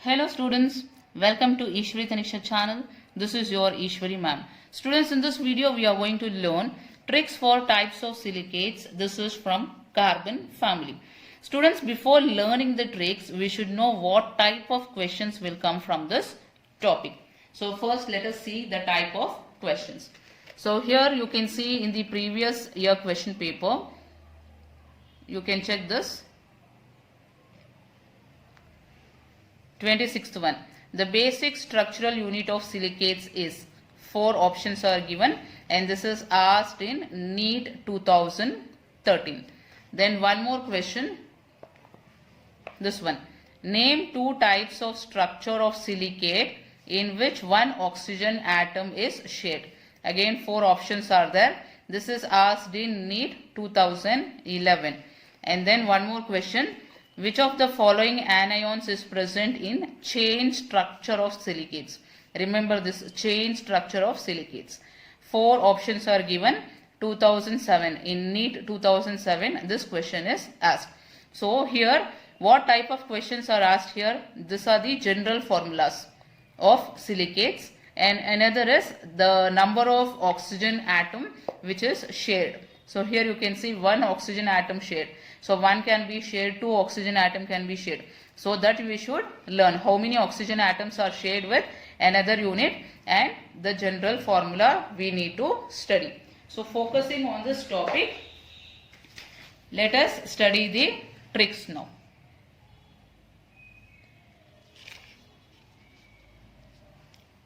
Hello students, welcome to Eshwari Connection channel. This is your Eshwari Ma'am. Students, in this video we are going to learn tricks for types of silicates. This is from carbon family. Students, before learning the tricks, we should know what type of questions will come from this topic. So first let us see the type of questions. So here you can see in the previous year question paper, you can check this. 26th one. The basic structural unit of silicates is. 4 options are given and this is asked in NEET 2013. Then one more question. This one. Name 2 types of structure of silicate in which one oxygen atom is shared. Again 4 options are there. This is asked in NEET 2011. And then one more question. Which of the following anions is present in chain structure of silicates? Remember this chain structure of silicates. 4 options are given. 2007. In NEET 2007 this question is asked. So here what type of questions are asked here? These are the general formulas of silicates and another is the number of oxygen atom which is shared. So here you can see 1 oxygen atom shared. So 1 can be shared, 2 oxygen atom can be shared. So that we should learn how many oxygen atoms are shared with another unit and the general formula we need to study. So focusing on this topic, let us study the tricks now.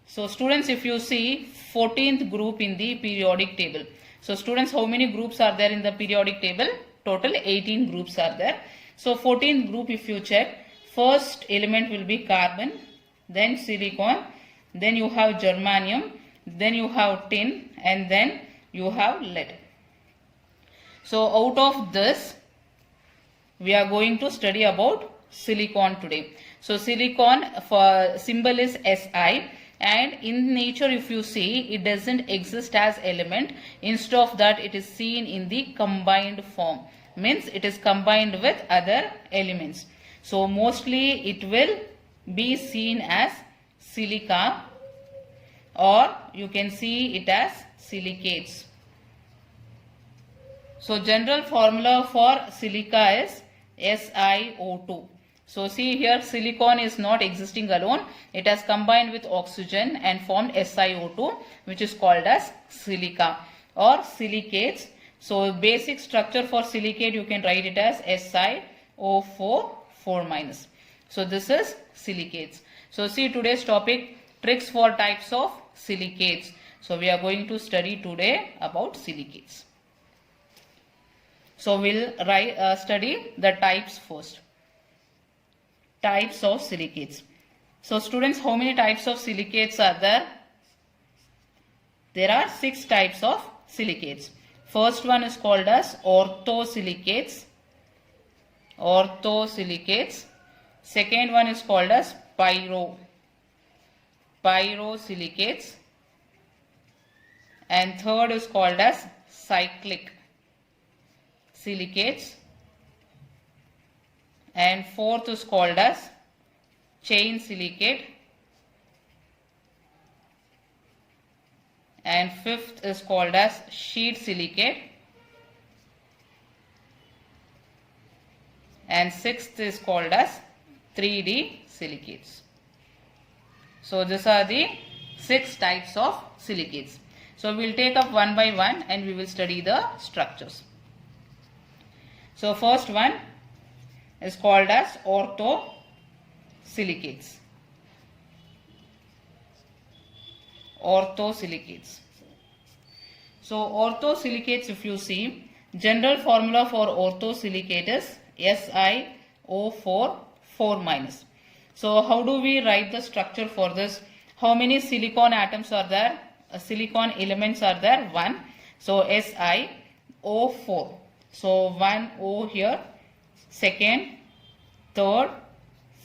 So students, if you see 14th group in the periodic table. So students, how many groups are there in the periodic table? Total 18 groups are there. So 14th group if you check, first element will be carbon, then silicon, then you have germanium, then you have tin and then you have lead. So out of this we are going to study about silicon today. So silicon for symbol is Si. And in nature if you see it doesn't exist as element, instead of that it is seen in the combined form, means it is combined with other elements. So mostly it will be seen as silica or you can see it as silicates. So general formula for silica is SiO2. So see here silicon is not existing alone. It has combined with oxygen and formed SiO2 which is called as silica or silicates. So basic structure for silicate you can write it as SiO4 4-. So this is silicates. So see today's topic, tricks for types of silicates. So we are going to study today about silicates. So we'll study the types first. Types of silicates. So students, how many types of silicates are there? There are 6 types of silicates. First one is called as orthosilicates. Orthosilicates. Second one is called as pyrosilicates. And third is called as cyclic silicates. And fourth is called as chain silicate. And fifth is called as sheet silicate. And sixth is called as 3D silicates. So these are the 6 types of silicates. So we will take up one by one and we will study the structures. So first one is called as orthosilicates. Orthosilicates. So orthosilicates if you see, general formula for orthosilicate is SiO4 4-. So how do we write the structure for this? How many silicon atoms are there? Silicon elements are there? 1. So SiO4. So 1 O here. Second, third,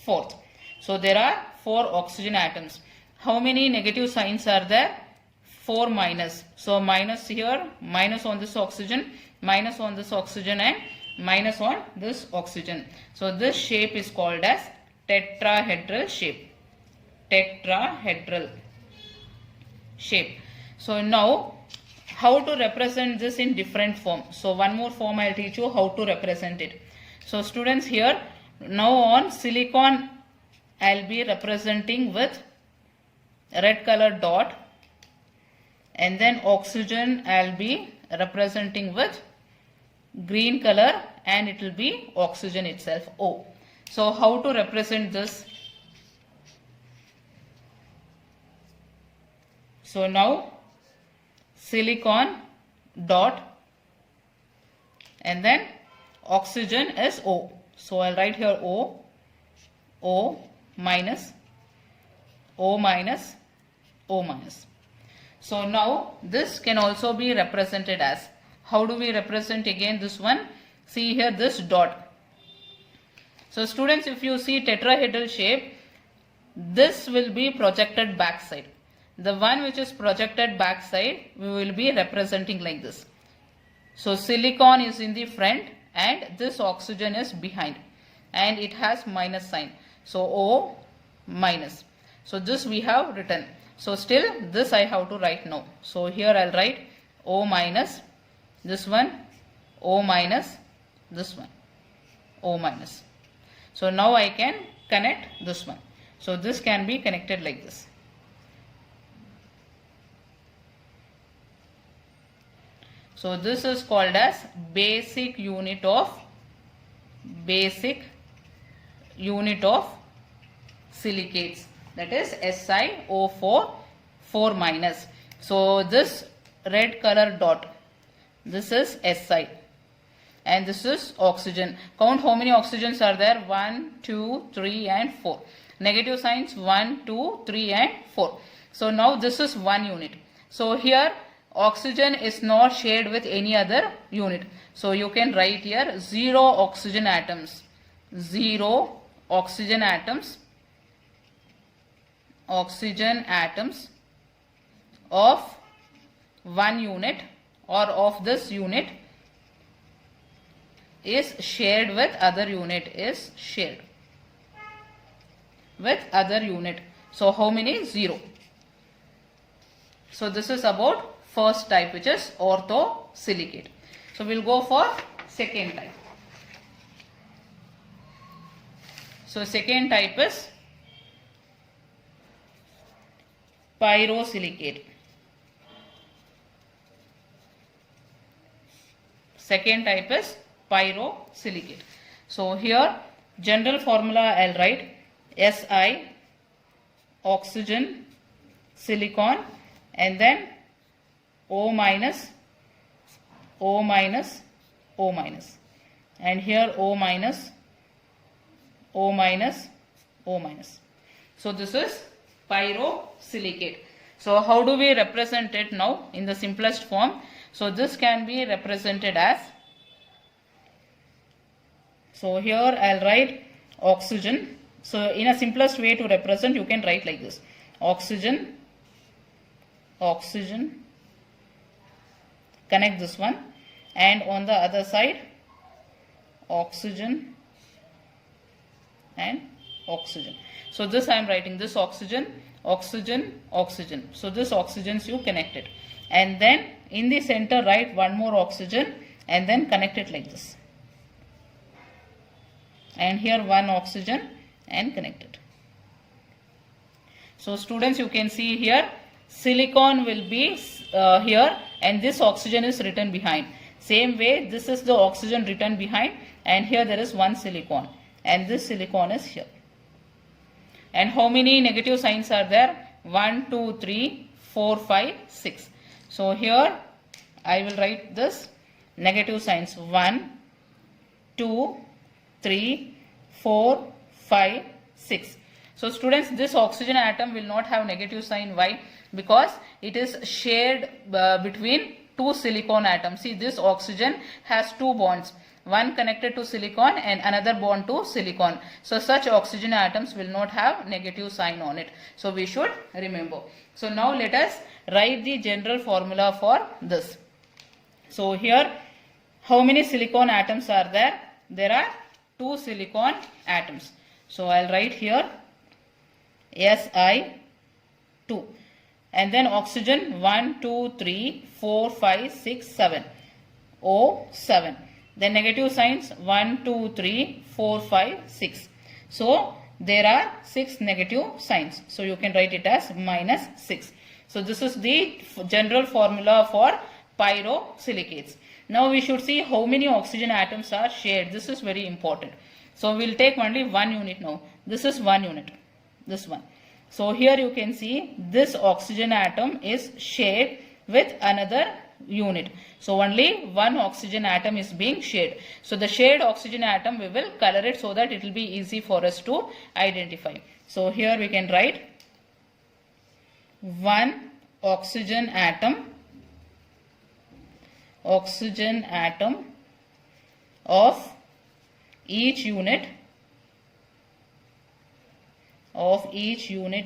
fourth. So there are 4 oxygen atoms. How many negative signs are there? 4-. So minus here, minus on this oxygen, minus on this oxygen and minus on this oxygen. So this shape is called as tetrahedral shape. Tetrahedral shape. So now how to represent this in different form. So one more form I will teach you how to represent it. So students, here now on silicon I will be representing with red color dot, and then oxygen I will be representing with green color, and it will be oxygen itself, O. So how to represent this? So now silicon dot, and then oxygen is O. So I'll write here O, O minus, O minus, O minus. So now this can also be represented as, how do we represent again this one? See here this dot. So students, if you see tetrahedral shape, this will be projected backside. The one which is projected backside we will be representing like this. So silicon is in the front and this oxygen is behind, and it has minus sign. So O minus. So this we have written. So still this I have to write now. So here I'll write O minus, this one, O minus, this one, O minus. So now I can connect this one. So this can be connected like this. So this is called as basic unit of silicates, that is SiO4 4 minus. So this red color dot, this is Si, and this is oxygen. Count how many oxygens are there? 1, 2, 3 and 4. Negative signs 1, 2, 3 and 4. So now this is one unit. So here oxygen is not shared with any other unit. So you can write here 0 oxygen atoms. 0 oxygen atoms. Oxygen atoms of one unit or of this unit is shared with other unit, is shared with other unit. So how many? 0. So this is about first type, which is orthosilicate. So we'll go for second type. So second type is pyrosilicate. Second type is pyrosilicate. So here general formula I'll write Si, oxygen, silicon, and then O minus, O minus, O minus, and here O minus, O minus, O minus. So this is pyrosilicate. So how do we represent it now in the simplest form? So this can be represented as, so here I'll write oxygen. So in a simplest way to represent, you can write like this: oxygen, oxygen, connect this one, and on the other side oxygen and oxygen. So this I am writing this oxygen, oxygen, oxygen. So this oxygens you connect it, and then in the center write one more oxygen and then connect it like this, and here one oxygen and connect it. So students, you can see here silicon will be here, and this oxygen is written behind. Same way this is the oxygen written behind, and here there is one silicon, and this silicon is here. And how many negative signs are there? 1, 2, 3, 4, 5, 6. So here I will write this negative signs: 1, 2, 3, 4, 5, 6. So students, this oxygen atom will not have negative sign. Why? Because it is shared between two silicon atoms. See, this oxygen has two bonds, one connected to silicon and another bond to silicon. So such oxygen atoms will not have negative sign on it. So we should remember. So now let us write the general formula for this. So here how many silicon atoms are there? There are 2 silicon atoms. So I'll write here Si2, and then oxygen 1, 2, 3, 4, 5, 6, 7, O7. Then negative signs 1, 2, 3, 4, 5, 6. So there are 6 negative signs. So you can write it as minus 6. So this is the general formula for pyrosilicates. Now we should see how many oxygen atoms are shared. This is very important. So we will take only one unit now. This is one unit. This one. So here you can see this oxygen atom is shared with another unit. So only one oxygen atom is being shared. So the shared oxygen atom, we will color it so that it will be easy for us to identify. So here we can write one oxygen atom of each unit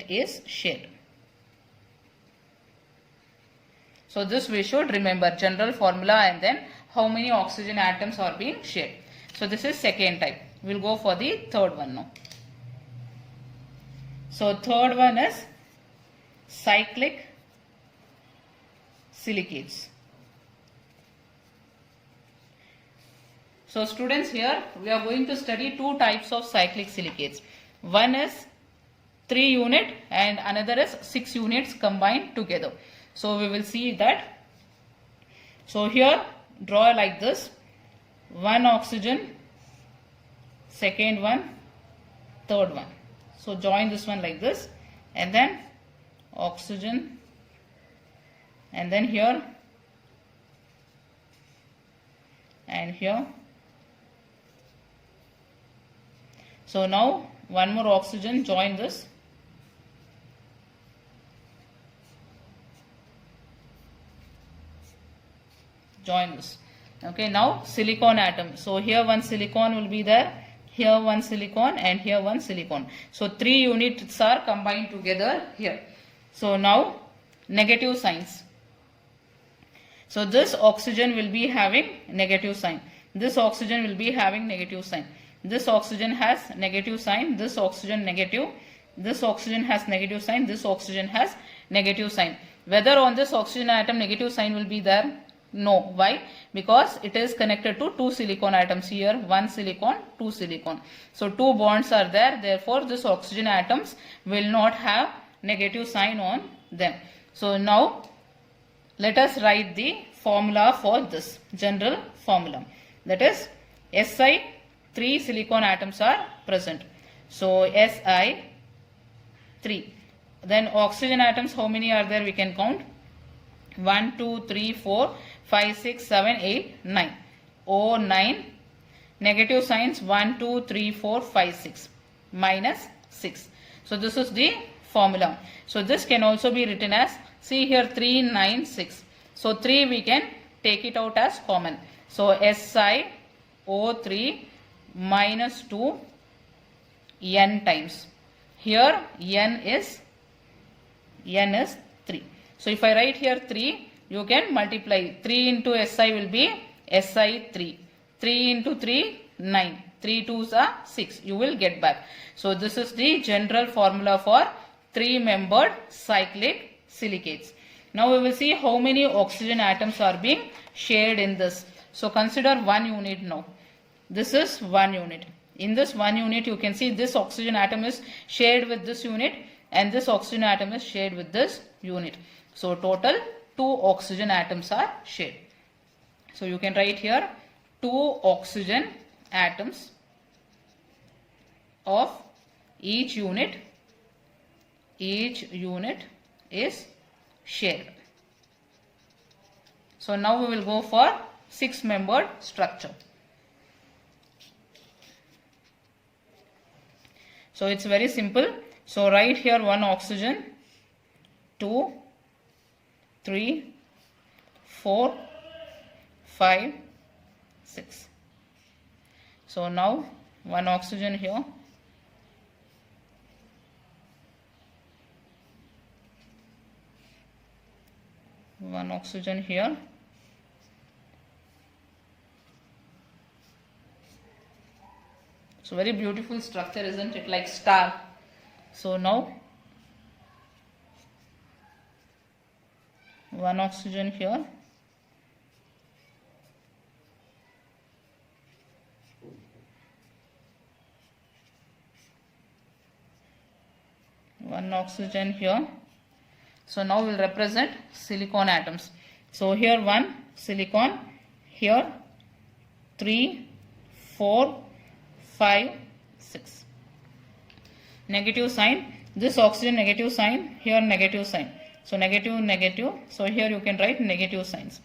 is shared. So this we should remember, general formula and then how many oxygen atoms are being shared. So this is second type. We'll go for the third one now. So third one is cyclic silicates. So students, here we are going to study two types of cyclic silicates. One is 3 unit and another is 6 units combined together. So we will see that. So here draw like this, one oxygen, second one, third one. So join this one like this, and then oxygen, and then here and here. So now one more oxygen, join this. Join this. Okay, now silicon atom. So here one silicon will be there, here one silicon, and here one silicon. So 3 units are combined together here. So now negative signs. So this oxygen will be having negative sign. This oxygen will be having negative sign. This oxygen has negative sign. This oxygen negative. This oxygen has negative sign. This oxygen has negative sign. Whether on this oxygen atom negative sign will be there? No. Why? Because it is connected to 2 silicon atoms here. 1 silicon, 2 silicon. So 2 bonds are there. Therefore, this oxygen atoms will not have negative sign on them. So now let us write the formula for this general formula. That is Si, 3 silicon atoms are present. So Si3. Then oxygen atoms, how many are there? We can count. 1, 2, 3, 4, 5, 6, 7, 8, 9. O9. Negative signs 1, 2, 3, 4, 5, 6. Minus 6. So this is the formula. So this can also be written as, see here 3, 9, 6. So 3 we can take it out as common. So SiO3 minus 2 N times. Here N is 3. So if I write here 3, you can multiply. 3 into Si will be Si3. 3 into 3, 9. 3 2s are 6. You will get back. So this is the general formula for 3-membered cyclic silicates. Now we will see how many oxygen atoms are being shared in this. So consider one unit now. This is one unit. In this one unit, you can see this oxygen atom is shared with this unit, and this oxygen atom is shared with this unit. So total 2 oxygen atoms are shared. So you can write here 2 oxygen atoms of each unit is shared. So now we will go for 6-membered structure. So it's very simple. So write here 1 oxygen, 2, 3, 4, 5, 6. So now 1 oxygen here, 1 oxygen here, so So very beautiful structure, isn't it? Like star. So now one oxygen here. One oxygen here. So now we'll represent silicon atoms. So here 1 silicon, here 3, 4, 5, 6. Negative sign. This oxygen negative sign, here negative sign. So negative, negative. So here you can write negative signs.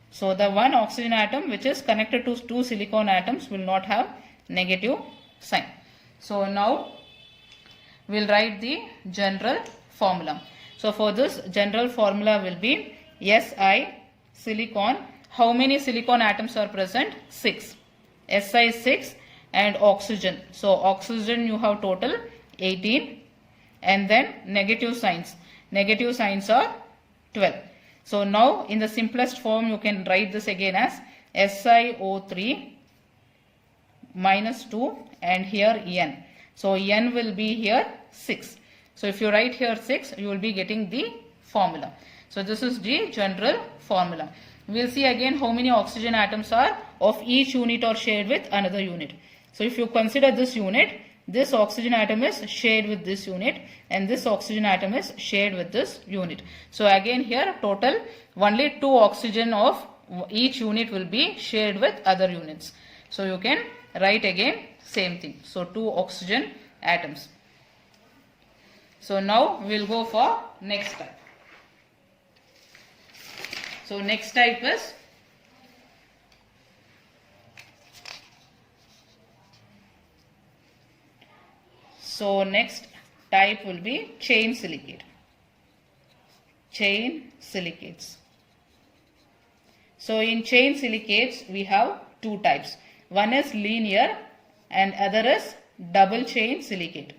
So the one oxygen atom which is connected to two silicon atoms will not have negative sign. So now we'll write the general formula. So for this general formula will be Si silicon. How many silicon atoms are present? 6. Si 6 and oxygen. So oxygen you have total 18 and then negative signs. Negative signs are 12. So now in the simplest form you can write this again as SiO3 minus 2 and here N. So N will be here 6. So if you write here 6, you will be getting the formula. So this is the general formula. We will see again how many oxygen atoms are of each unit or shared with another unit. So if you consider this unit, this oxygen atom is shared with this unit and this oxygen atom is shared with this unit. So again here total only 2 oxygen of each unit will be shared with other units. So you can write again same thing. So 2 oxygen atoms. So now we will go for next type. So next type is next type will be chain silicate. Chain silicates. So in chain silicates we have 2 types. One is linear and other is double chain silicate.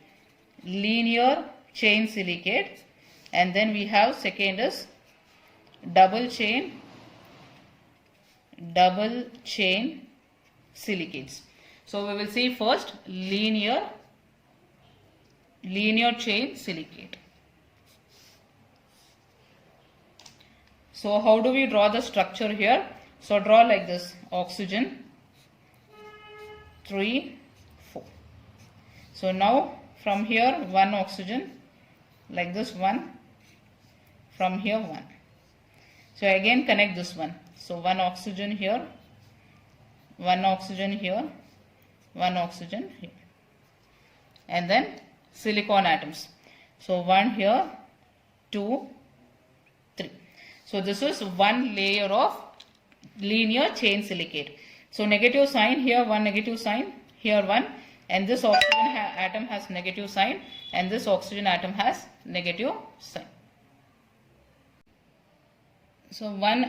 Linear chain silicate and then we have second is double chain silicates. So we will see first linear chain silicate. So how do we draw the structure here? So draw like this: oxygen 3, 4. So now from here 1 oxygen, like this 1, from here 1. So again connect this one. So 1 oxygen here, 1 oxygen here, 1 oxygen here. And then silicon atoms. So 1 here, 2, 3. So this is one layer of linear chain silicate. So negative sign here, 1 negative sign, here 1, and this oxygen atom has negative sign and this oxygen atom has negative sign. So 1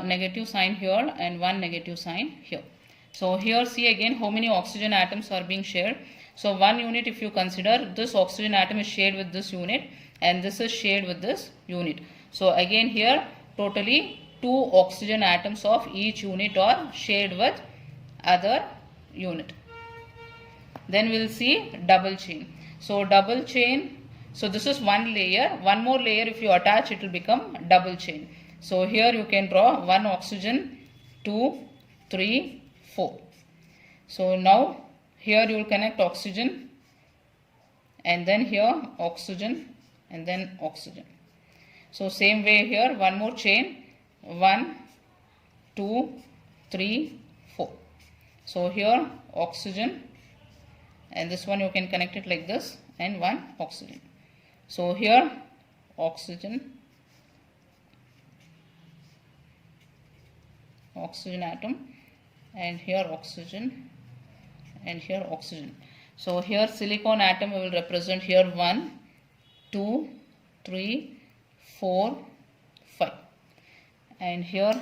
negative sign here and 1 negative sign here. So here see again how many oxygen atoms are being shared. So one unit if you consider, this oxygen atom is shared with this unit and this is shared with this unit. So again here totally 2 oxygen atoms of each unit are shared with other unit. Then we will see double chain. So double chain, so this is one layer. One more layer if you attach, it will become double chain. So here you can draw 1 oxygen, 2, 3, 4. So now here you will connect oxygen and then here oxygen and then oxygen. So same way here one more chain, 1, 2, 3, 4. So here oxygen and this one you can connect it like this and 1 oxygen. So here oxygen atom and here oxygen and here oxygen. So here silicon atom we will represent here 1, 2, 3, 4, 5 and here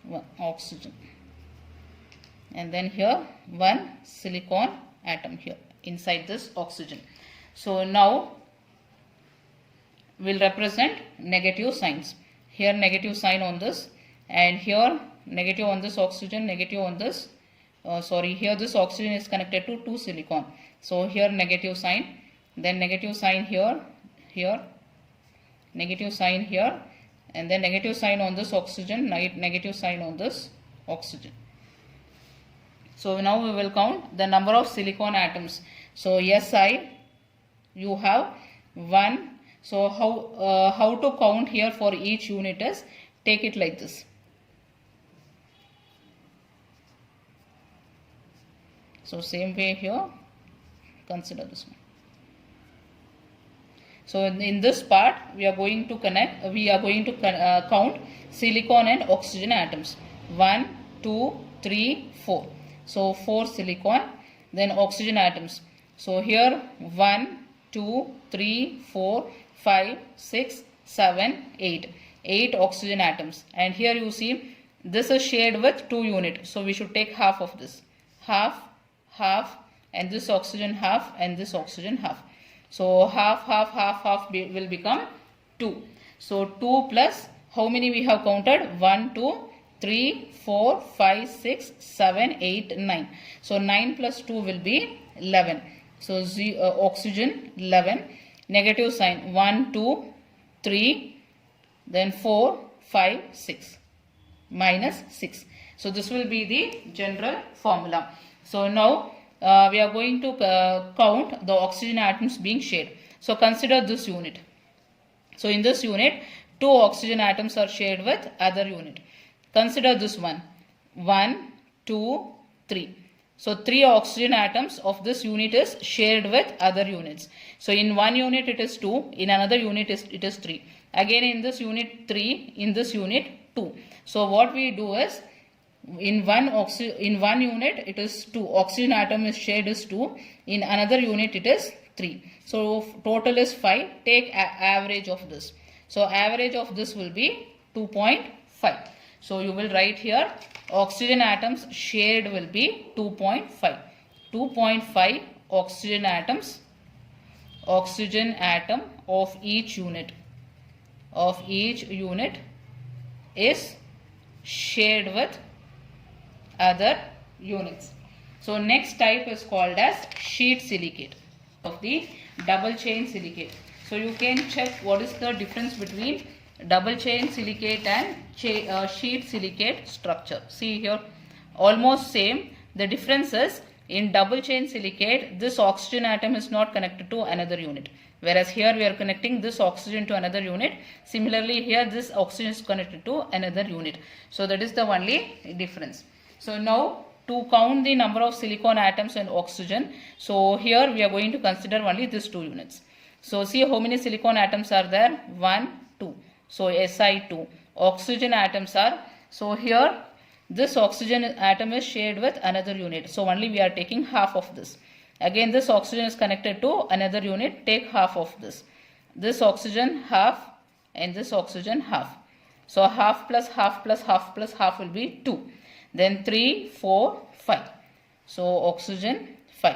1 oxygen and then here 1 silicon atom here inside this oxygen. So now we will represent negative signs. Here negative sign on this and here negative on this oxygen, negative on this sorry, here this oxygen is connected to 2 silicon. So here negative sign, then negative sign here, negative sign here, and then negative sign on this oxygen, negative sign on this oxygen. So now we will count the number of silicon atoms. So Si, you have 1. So how to count here for each unit is, take it like this. So same way here, consider this one. So in this part we are going to count silicon and oxygen atoms. 1, 2, 3, 4. So 4 silicon, then oxygen atoms. So here 1, 2, 3, 4, 5, 6, 7, 8. 8 oxygen atoms. And here you see this is shared with 2 units. So we should take half of this. Half, and this oxygen half, and this oxygen half. So half will become 2. So 2 plus, how many we have counted? 1, 2, 3, 4, 5, 6, 7, 8, 9. So 9 plus 2 will be 11. So oxygen 11. Negative sign 1, 2, 3, then 4, 5, 6. Minus 6. So this will be the general formula. So now we are going to count the oxygen atoms being shared. So consider this unit. So in this unit, 2 oxygen atoms are shared with other unit. Consider this one. 1, 2, 3. So 3 oxygen atoms of this unit is shared with other units. So in one unit it is 2, in another unit it is 3. Again in this unit 3, in this unit 2. So what we do is, in one unit it is 2, oxygen atom is shared is 2, in another unit it is 3. So total is 5. Take average of this. So average of this will be 2.5. So you will write here oxygen atoms shared will be 2.5. 2.5 oxygen atoms, oxygen atom of each unit is shared with other units. So next type is called as sheet silicate of the double chain silicate. So you can check what is the difference between double chain silicate and sheet silicate structure. See here, almost same. The difference is, in double chain silicate this oxygen atom is not connected to another unit, whereas here we are connecting this oxygen to another unit. Similarly here this oxygen is connected to another unit. So that is the only difference. So now to count the number of silicon atoms and oxygen, so here we are going to consider only these 2 units. So see how many silicon atoms are there? 1, 2. So Si2. Oxygen atoms are, so here this oxygen atom is shared with another unit. So only we are taking half of this. Again this oxygen is connected to another unit. Take half of this. This oxygen half and this oxygen half. So half plus half plus half plus half will be 2. Then 3, 4, 5. So oxygen 5.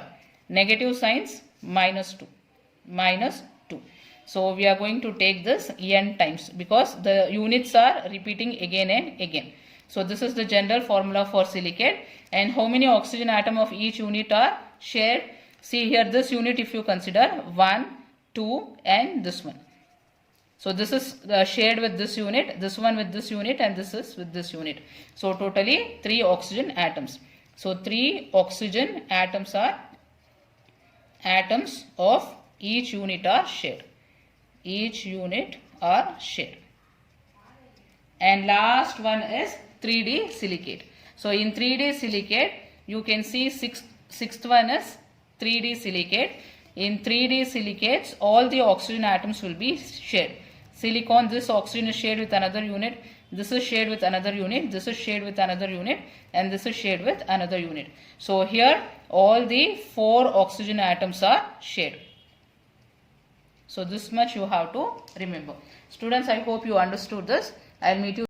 Negative signs minus 2. Minus 2. So we are going to take this n times because the units are repeating again and again. So this is the general formula for silicate. And how many oxygen atom of each unit are shared? See here this unit if you consider 1, 2 and this one. So this is shared with this unit, this one with this unit and this is with this unit. So totally 3 oxygen atoms. So 3 oxygen atoms are atoms of each unit are shared. Each unit are shared. And last one is 3D silicate. So in 3D silicate you can see sixth one is 3D silicate. In 3D silicates all the oxygen atoms will be shared. Silicon, this oxygen is shared with another unit, this is shared with another unit, this is shared with another unit and this is shared with another unit. So here all the 4 oxygen atoms are shared. So this much you have to remember. Students, I hope you understood this. I will meet you